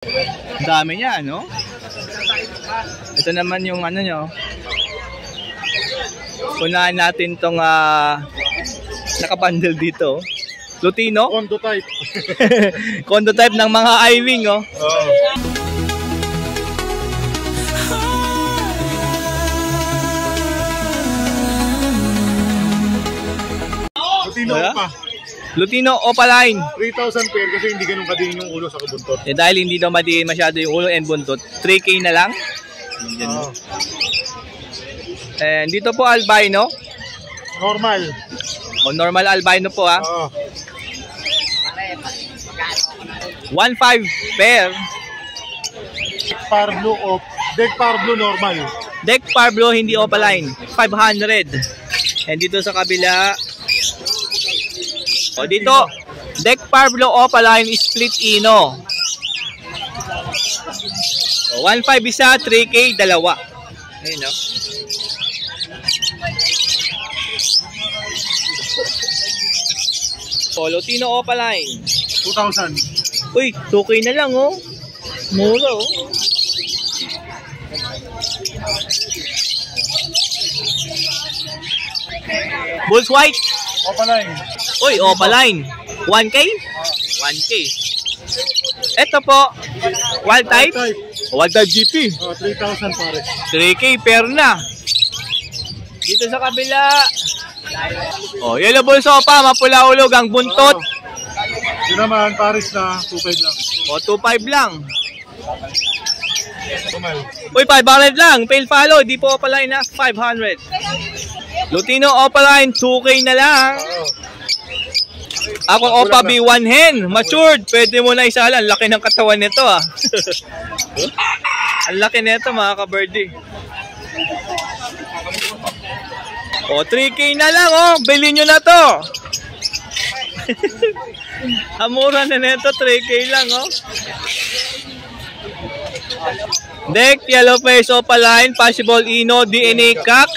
Ang dami niya, no? Ito naman yung ano nyo. Unahin natin tong nakabundle dito. Lutino? Condo type. Condo type ng mga I-wing, oh. Lutino pa. Lutino Opaline. 3,000 pair kasi hindi ganun kadiin yung ulo sa kabuntot. Eh, dahil hindi daw madiin masyado yung ulo and buntot, 3K na lang. And dito po albino. Normal. O normal albino po, ha. 1.5 pair. Parblo of Deck Parblo normal. Deck Parblo hindi Opaline, 500. And dito sa kabila, o dito, Deck Parblo Opaline split ino. O 1.5 isa, 3K dalawa. Ayun, no? So, Lutino Opaline 2,000. Uy, 2K na lang, oh. Mura, oh. Bulls White. Opaline. Uy, Opaline. 1K? 1K. Ito po, Wild Type. Wild Type GP. 3,000 pare. 3K pair na. Dito sa kabila. Oh, Yellow Bulls Opa, mapula ulog ang buntot. Yun naman, Paris na 2,500 lang. O, 2.5 lang. Tumal. Uy, 500 lang. Pale follow. Di po Opaline na. 500. Lutino Opaline, 2K na lang. Ako Opa B1 hen. Matured. Pwede mo na isalan. Laki ng katawan nito, ah. Ang laki nito, mga ka-birdie. O, 3K na lang, oh. Bilhin nyo na to. Amura na nito, 3K lang, oh. Deck, Yellow Face Opaline, Possible Ino, DNA Cock.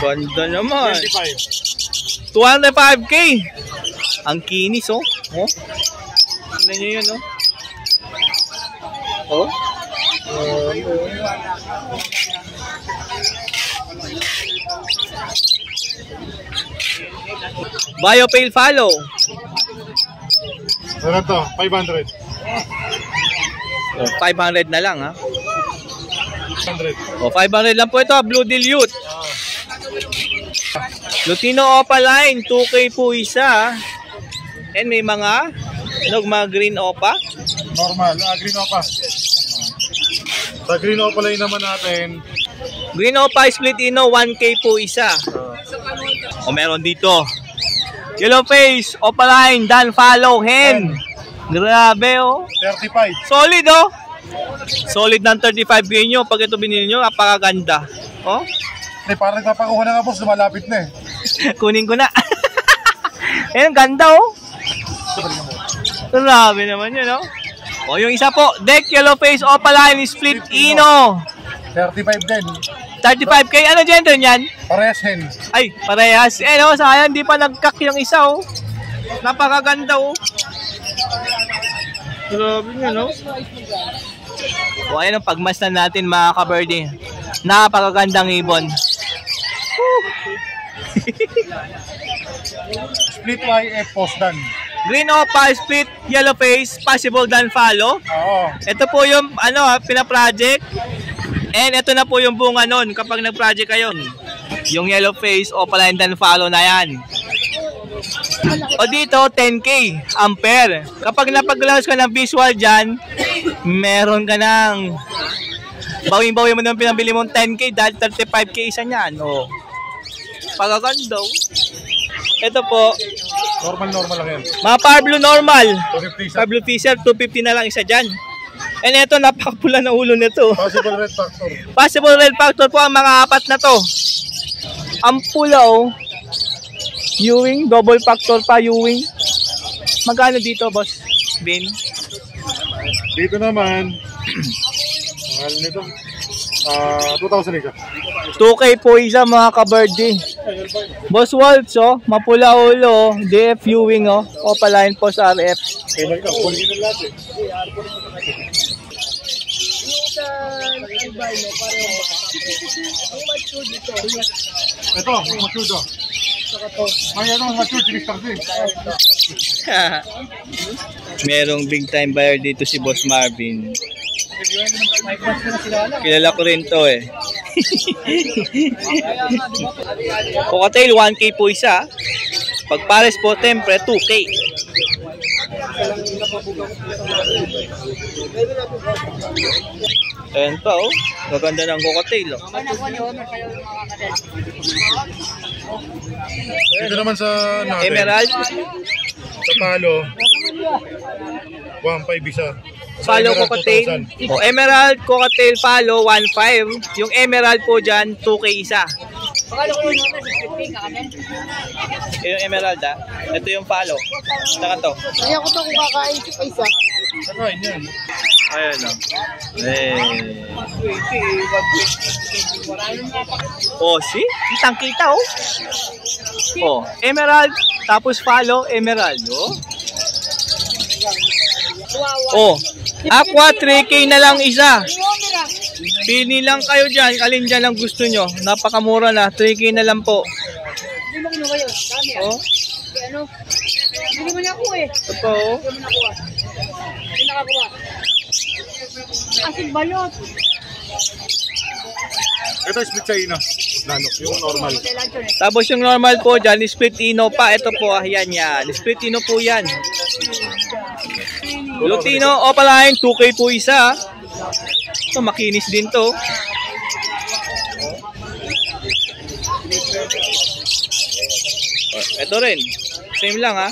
Ganda naman. 205K. Ang kinis, oh. Oh. Tignan nyo yun, oh. Oh. Bio Pale Follow. Ano to? 500. 500 na lang, ha. 500. O, 500 lang po ito, Blue Dilute. Lutino Opaline, 2K po isa. And may mga green Opa. Normal, green Opa. Sa green Opaline naman natin. Green Opa split ino, 1K po isa. O, meron dito. Yellow Face Opaline, Dan Follow Hen. Grabe, oh. 35. Solid, oh. Solid ng 35 nyo. Pag ito binili nyo, napakaganda. Oh. Parang nagpapakuha na nga, boss. Lumalapit na, eh. Kunin ko na. Ayan, ganda, oh. Grabe naman yun, oh. O, yung isa po, Deck Yellow Face Opaline Split Ino. 35 din. 35K. Ano gender niyan? Parehas hen. Ay, parehas. Eh, no, sayang, di pa nagkak yung isa, oh. Napakaganda, oh. Grabe nga, no? O, ayan ang pagmasdan natin, mga ka-birdie. Napakagandang ibon. Split YF post done. Green Opa, Split, Yellow Face, Possible Dan Follow. Oo. Ito po yung, pina-project. And ito na po yung bunga nun kapag nag-project kayo. Yung Yellow Face, Opaline Dan Follow na yan. O dito, 10K ampere. Kapag napag-launch ka ng visual dyan, meron ka ng bawing-bawi mo nang pinabili mong 10K dahil 35K isa niyan. O, pagaganda. Ito po, normal lang yan. mga Parblo normal. 250. Parblo Fisher, 250 na lang isa dyan. And ito, napakapula na ulo nito. Possible red factor. Possible red factor po ang mga apat na to. Ang pula, oh. Ewing, double factor pa Ewing. Magkano dito, boss Bin? Dito naman, mahal nito. 2,000 isa. 2K po isa, mga ka-birdie. Boss Waltz, oh. Mapula ulo, oh. DF Ewing, oh. Opaline Post RF. Okay, kunin na lahat, eh. Yung sa albino, pareho. Ang mature dito. Ito, mature to. Saka to. May ano, mature, tinistar din. Merong big time buyer dito si Boss Marvin. Kilala ko rin to eh. Cocktail 1K po isa. Pag pares po tempre 2K. Ayan pa oh. Maganda ng cocktail oh. Ito naman sa natin. Emerald. Sa palo. 1.5 isa. Palo cocktail. O emerald cocktail palo 1.5. Yung emerald po dyan 2K isa. Ito yung emerald ah. Ito yung palo. Saka to. Kaya ko to kung kakain sa isa. Sakain yan. Ayan o. Oh, see? Kitang-kita oh. Oh, emerald. Tapos palo, emerald. Oh. Oh. Aqua 3K na lang isa. Pili lang kayo dyan. Alin dyan ang gusto nyo. Napakamura na. 3K na lang po. Hindi mo kinuha yun. Dami ah. Oh. Ano? Hindi mo na ako eh. Ito po oh. Hindi mo nakuha. Hindi nakakuha. Asin balot. Ito split sa ina. Nano, yung normal. Tapos yung normal po dyan, split ino pa. Ito po, yan yan. Split ino po yan. Lutino, opaline, 2K po isa. Ito, makinis din to. Ito rin. Same lang ha.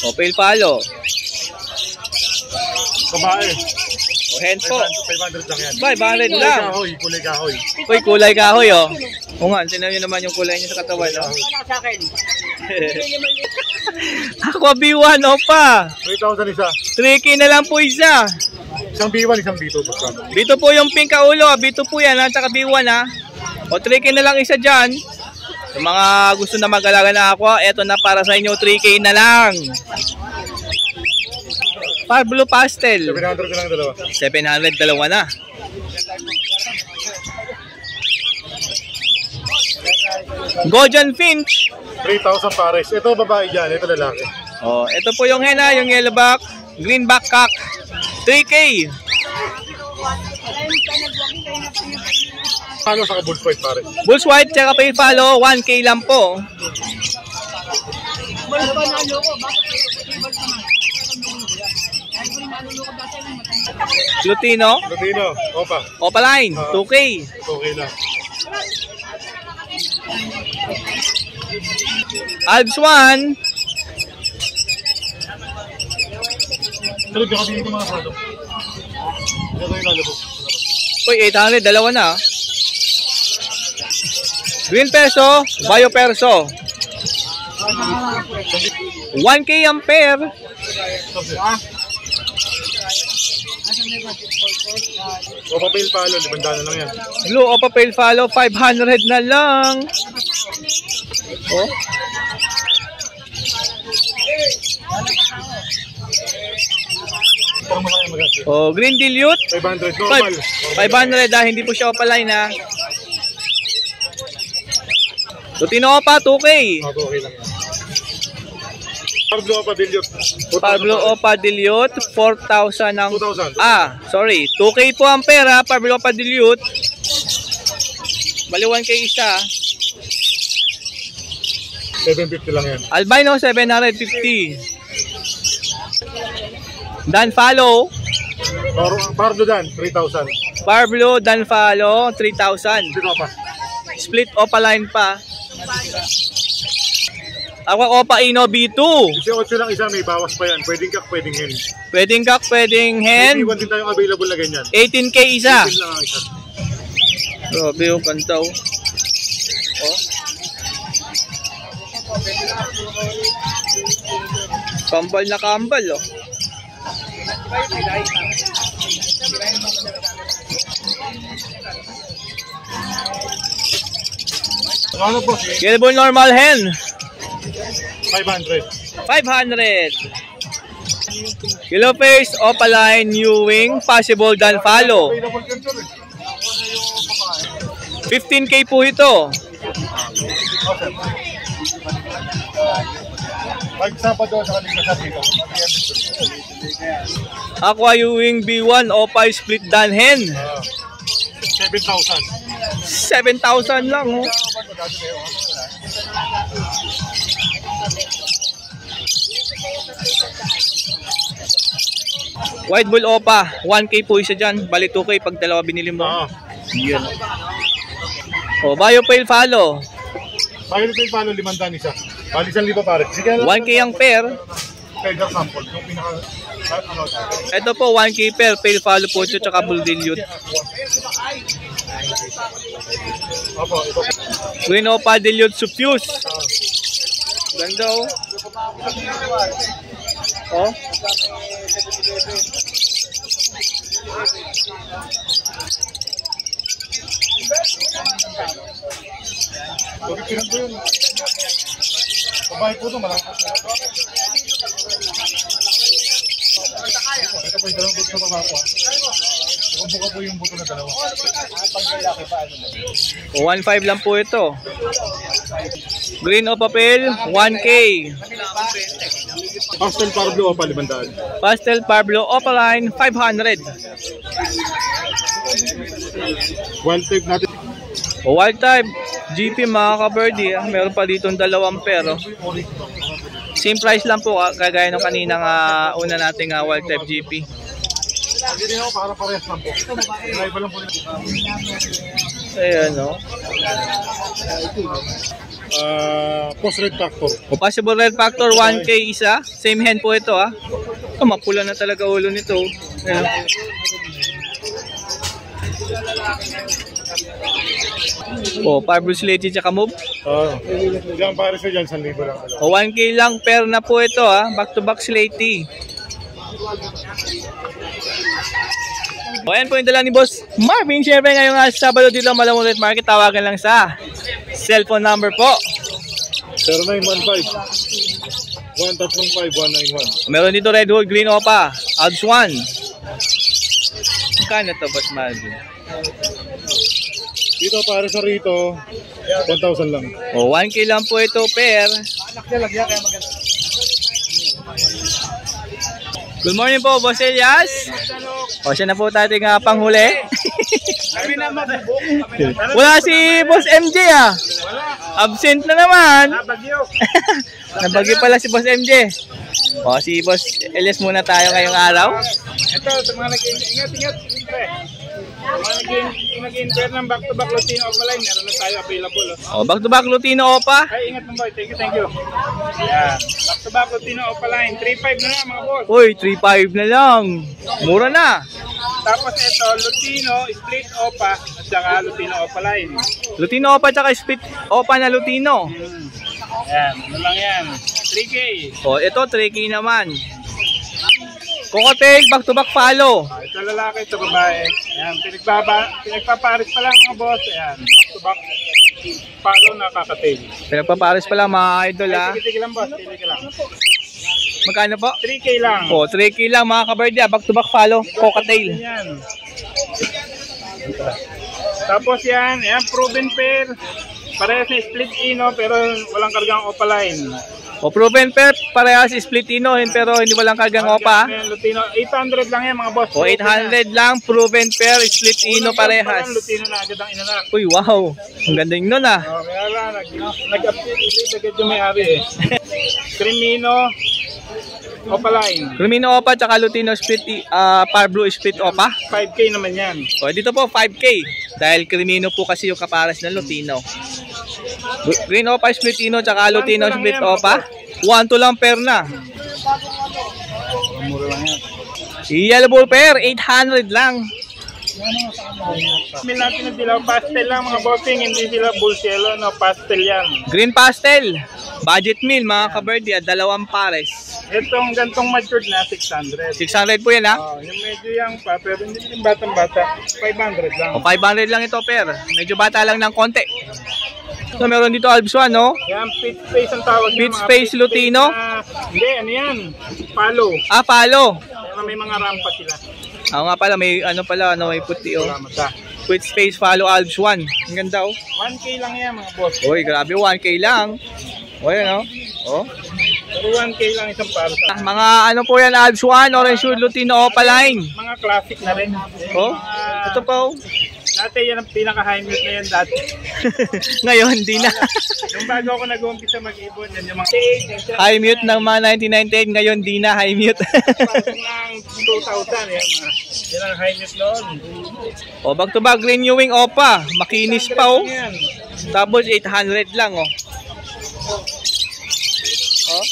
Opel palo. Babae. O hen po. 500 lang yan. 500 lang. Kulay kahoy. Uy, kulay kahoy oh. O nga, tinan nyo naman yung kulay niya sa katawan. Oh. Sa akin. Aqua B1 o pa. 3,000 isa. 3K na lang po isa. Isang B1, isang B2. Dito po yung pink kaulo. B2 po yan ha. Tsaka B1 ha. O 3K na lang isa dyan. Sa mga gusto na mag-alaga na aqua, eto na para sa inyo. 3K na lang. Pablo Pastel. 700 na lang dalawa. 700 dalawa na. Godian Finch. 3,000 pares. Ito babae dyan, ito lalaki. Oh, ito po yung henna, yung yellowback, greenback cock. 3K. Ano sa bull fight pares? Bulls white tsaka pale follow, 1K lang po. Lutino. Lutino, opa. Opaline, 2K. Okay lang. Alps 1. Pero di ka dito mga palo. Ito yung lalabog. Uy, 800, dalawa na. Green peso, bio perso. 1K ang pair. Opa pale palo, 500 lang yan. Blue Opa Pale Follow, 500 na lang. Oh. Parang makaya mag-asya. Oh, Green Dilute. 500, normal. 500 dahil hindi po siya opaline ha. Lutino pa, 2K. Okay lang yan. Pablo Opa Dilute. Pablo Opa Dilute, 4,000 ang... 2,000. Ah, sorry. 2K po ang pera, Pablo Opa Dilute. Bali 1K isa. 750 lang yan. Albino, 750. Dan Follow. Pardo Dan, 3,000. Pablo Dan Follow, 3,000. Dito pa. Split opaline pa. Aqua Opa Ino B2. 18 lang isa, may bawas pa yan. Pwedeng kak, pwedeng hen. Pwedeng kak, pwedeng hen. Iwan din tayong available na ganyan. 18K isa. 18 lang ang isa. Grabe yung kantaw. Oh. Kambal na kambal oh. Ano po? Yellowbone normal hen. 500. 500. Yellow face, opaline, new wing, possible dan follow. Available yan, sir. 15K po ito. Okay. Pag-Sabado sa kanila sa dito. Aqua Ewing B1, opa split dan hen. 7,000. 7,000 lang, oh. White bull opa, 1K po isa dyan. Bali 2K pag dalawa binili mo. Yan. O, Biopail follow. Bakit ito yung paano 500 isa? Bali 1,000 pare. Sige lang. 1K ang pair. Feather sample. Yung pinaka... Ano, Ito po, 1K pair. Pail follow po ito, tsaka bull dilute. Opo, ito. Green opa dilute suffuse. Ganda, oh. Oh. Bakit pinag po yun? Babae po ito, malaki. Ito po yung dalawang buto na ako. Buka po yung buto na dalawa. 1.5 lang po ito. Green o papel, 1K. Pastel Parblo o pa 500. Pastel Parblo Opaline, 500. Wild type natin. O wild type, GP mga ka-birdie. Meron pa dito dalawang pero. Same price lang po, kagaya nung kaninang una nating wild type GP. Hindi rin ako para parehas lang po. Live lang po nila. Ayan, no? Post red factor. O possible red factor, 1K isa. Same hen po ito, ha. Oh, mapula na talaga ulo nito. Ayan. O, Parbus Lady tsaka move. Diyan pares na dyan, 1,000 lang. O, 1K lang pair na po ito, ha. Back to back Slaty. O, ayan po yung dala ni Boss Marvin. Siyempre ngayong Sabado dito ang Malabon Wet Market. Tawagan lang sa cellphone number po. 0915-135-191. Meron dito Red Wool, Green Opa, Odds 1. Magkano to, Boss Marvin? Dito para sa rito, 1,000 lang. O, 1K lang po ito, pair. Good morning po, Boss Elias. O, siya na po ating panghuli. Wala si Boss MJ, ah. Absent na naman. Nabagyo pala si Boss MJ. O, si Boss Elias muna tayo ngayong araw. Ito, mga nag-ingat. Nag-inquire ng back-to-back Lutino Opaline, meron na tayo available. O, back-to-back Lutino Opa. Ay, ingat mo boy. Thank you. Yan. Back-to-back Lutino Opaline. 3.5 na lang mga boss. Uy, 3.5 na lang. Mura na. Tapos ito, Lutino, Split Opa, at saka Lutino Opaline. Lutino Opa tsaka split Opa na Lutino. Yan, ano lang yan. 3K. O, ito 3K naman. Kokoteg, back-to-back follow. Ito lalaki, ito babae. Yan, pinagpaparis pa lang mga boss. Yan, back-to-back follow na kakatail. Pinagpapares pa lang mga idol, ha. Sige lang boss, sige lang. Magkano po? 3K lang. O, 3K lang mga kabardia. Back-to-back follow, cocktail. Yan. Tapos yan, proven pair. Parehas na split ino pero walang kargang opaline. O, proven pair, parehas split inohin pero hindi walang kargang opa. Lutino, 800 lang yan mga boss. O, 800 lang, proven pair, split ino parehas. Lutino na agad ang inanak. Uy, wow. Ang ganda yun nun, ah. Kaya lang, nag-update agad yung may-ari eh. Crimino, opaline. Crimino opa, tsaka Lutino split, Parblo split opa. 5K naman yan. O, dito po, 5K. Dahil Crimino po kasi yung kapares ng Lutino. Green opa, split ino, tsaka Lutino split opa. 1-2 lang pair na. Mura lang yan. Yellow bull pair, 800 lang. Mil natin ng dilaw, pastel lang mga bossing, hindi sila bull yellow, no, pastel yan. Green pastel. Budget meal, mga kabardia, dalawang pares. Itong gantong matured na, 600. 600 po yan, ha? Yung medyo young pa, pero hindi rin batang-bata, 500 lang. O, 500 lang ito, pair. Medyo bata lang ng konti. So, meron dito Alps 1, no? Yan, pit space ang tawag niya. Pit space Lutino? Hindi, ano yan? Palo. Ah, palo. Kaya may mga rampa sila. Oo nga pala, may ano pala, ano, may puti, oh. Rampa. Pit space follow Alps 1. Ang ganda, oh. 1K lang yan mga boss. Uy, grabe, 1K lang. O, yan, oh. Oh. Pero 1K lang isang palo. Mga ano po yan, Alps 1, Orange Wood, Lutino, Opaline. Mga classic na rin. Oh, ito pa, oh. Dati yan ang pinaka-high mute na yan dati. Ngayon, hindi na. Yung bago ako nag-uumpisa mag-ibon, yan yung mga High mute ng mga 1998, ngayon di na high mute. pasok ng 2,000. Yan ang high mute noon. O, back to back renewing Opa. Makinis pa, oh. Yan. Tapos 800 lang, oh. Oh.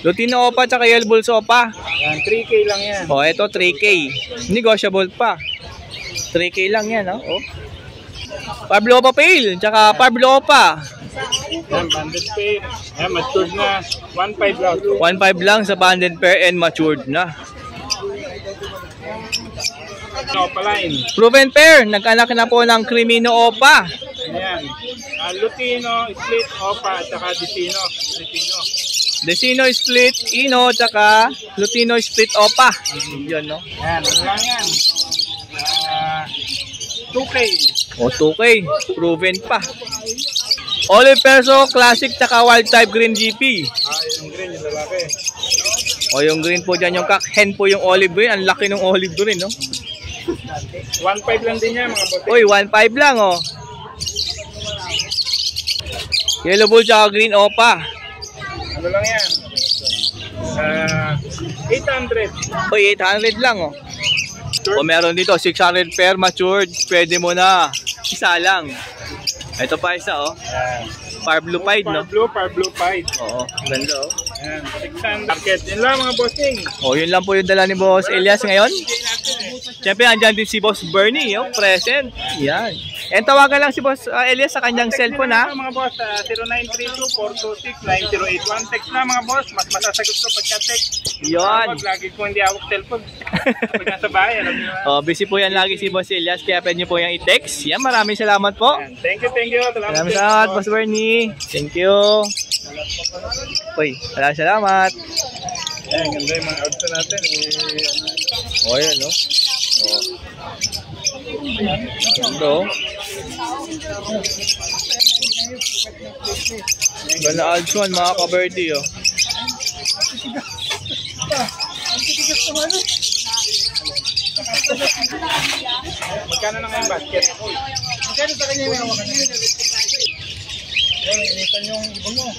Lutino Opa tsaka Yellow Bulls Opa. Yan, 3K lang yan. O, ito 3K. Negotiable pa. 3K lang yan, oh. Pablo Opa Pale, tsaka Pablo Opa. Yan, banded pair. Yan, matured na. 1.5 lang. 1.5 lang sa banded pair and matured na. Opaline. Proven pair, nag-anak na po ng Crimino Opa. Yan. Lutino, split, Opa, at saka Decino. Decino split, Ino, tsaka Lutino split Opa. Yun, no? Yan, ano lang yan? 2K. O, 2K. Proven pa. Olive Perso, Classic, tsaka Wild Type Green GP. Yung green, yung lalaki. O, yung green po dyan, yung hen po yung olive green. Ang laki ng olive green, no? 1.5 lang din yan, mga bote. Uy, 1.5 lang, oh. Yellow Bull, tsaka Green Opa. Ano lang yan? 800. Uy, 800 lang, oh. O, meron dito, 600 pair matured. Pwede mo na. Isa lang. Ito pa isa, oh. Far Blue Pied, no? Far Blue Pied. Oo, ganda, oh. Yan, 600. Market. Yun lang, mga bossing. O, yun lang po yung dala ni Boss Elias ngayon. Siyempre, andyan din si Boss Bernie, oh, present. Yan. And tawagan lang si Boss Elias sa kanyang cellphone, ha? Mga boss, 0932-426-9081. Text na, mga boss. Mas masasagot ko pagka-text. Yan. Lagi ko hindi hawak cellphone. Pag nasa bahay, alam niyo na. Oh, busy po yan lagi si Boss Elias, kaya pwede niyo po yung i-text. Yan, maraming salamat po. Yan. Thank you. Maraming salamat, Boss Bernie. Thank you. Uy, maraming salamat. Yan, ganda yung mga odds natin. O, yan, no? O. Ganda, oh. Ganda odds one, mga ka-birdie, oh. Magkano na ngayon basket? Magkano sa kanya yung mga kanina? Yan, initan yung ibon mo.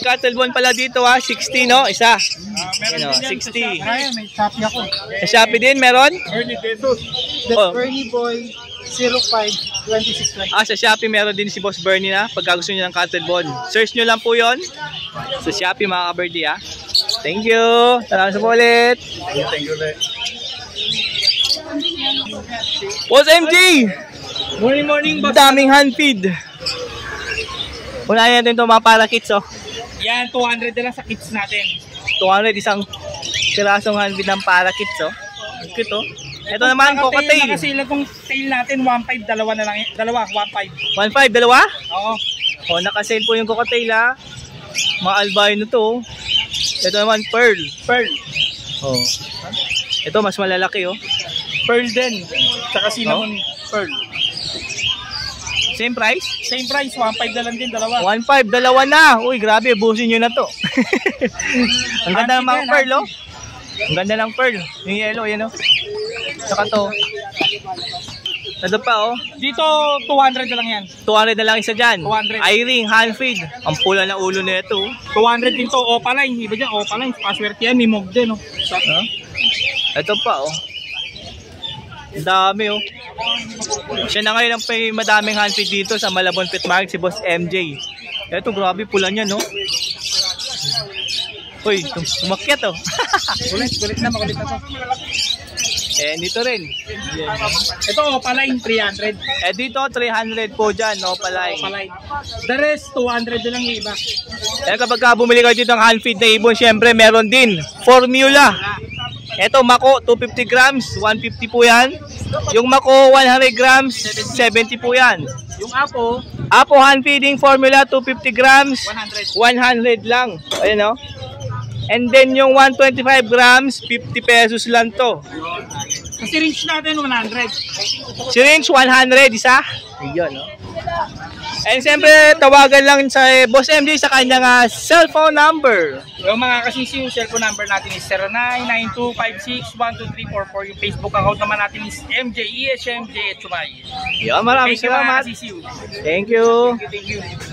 Cattlebone pala dito, ha? 60, no? Isa. Meron Ano, din yan 60. may Shopee ako. Sa Shopee din, meron? Bernie Jesus. Oh. Bernie Boy 05-2620. Ah, sa Shopee meron din si Boss Bernie na. Pagka gusto nyo ng Cattlebone. Search nyo lang po yon sa Shopee, mga ka-birdie, ha? Thank you. Salamat sa ulit. Thank you, ulit. Boss MJ! Morning, boss. Daming hand feed. Unahin natin itong mga parakits, oh. Yan, 200 na lang sa kits natin. 200, isang pirasong hand feed ng parakits, oh. Cute, oh. Ito naman, cocktail. Nakasila kong tail natin, 1.5, dalawa na lang. Dalawa, 1.5. 1.5, dalawa? Oo. Oh, nakasale po yung cocktail, ha. Mga albino to, oh. Ito naman, pearl. Oh. Ito, mas malalaki, oh. Pearl din. Tsaka cinnamon pearl. Same price? Same price, 1.5 na lang din, dalawa. 1.5, dalawa na. Uy, grabe, busin nyo na to. Ang ganda ng mga pearl, oh. Ang ganda ng pearl. Yung yellow, yan, oh. Saka to. Ito pa, oh. Dito, 200 na lang yan. 200 na lang isa dyan. 200. Eye-ring, hand feed. Ang pula ng ulo na ito. 200 din to, Opaline. Iba dyan, Opaline. Paswerte yan, may mog din, oh. Huh? Ito pa, oh. Ang dami, oh. Siya na ngayon ang madaming hand feed dito sa Malabon Pet Market, si Boss MJ. Ito, grabe, pula niya, no? Uy, umakyat, oh. Kulit na, makulit na to. Eh, dito rin. Ito, Opaline, 300. Eh, dito, 300 po dyan, no, palay. Opaline. The rest, 200 na lang yung iba. Eh, kapag bumili kayo dito ng hand feed na ibon, syempre, meron din formula. Ito, Mako, 250 grams, 150 po yan. Yung Mako, 100 grams, 70 po yan. Yung Apo, Apo hand feeding formula, 250 grams, 100 lang. Ayan o. And then yung 125 grams, 50 pesos lang to. kasi range natin 100. Syringe, 100 isa. Ayun, no? And siyempre, tawagan lang sa Boss MJ sa kanyang cellphone number. Yung mga kasisiw, cellphone number natin is 0992561234. Yung Facebook account naman natin is MJ, ESMJ at Chumay. Yun, maraming salamat. Thank you mga kasisiw. Thank you. Thank you.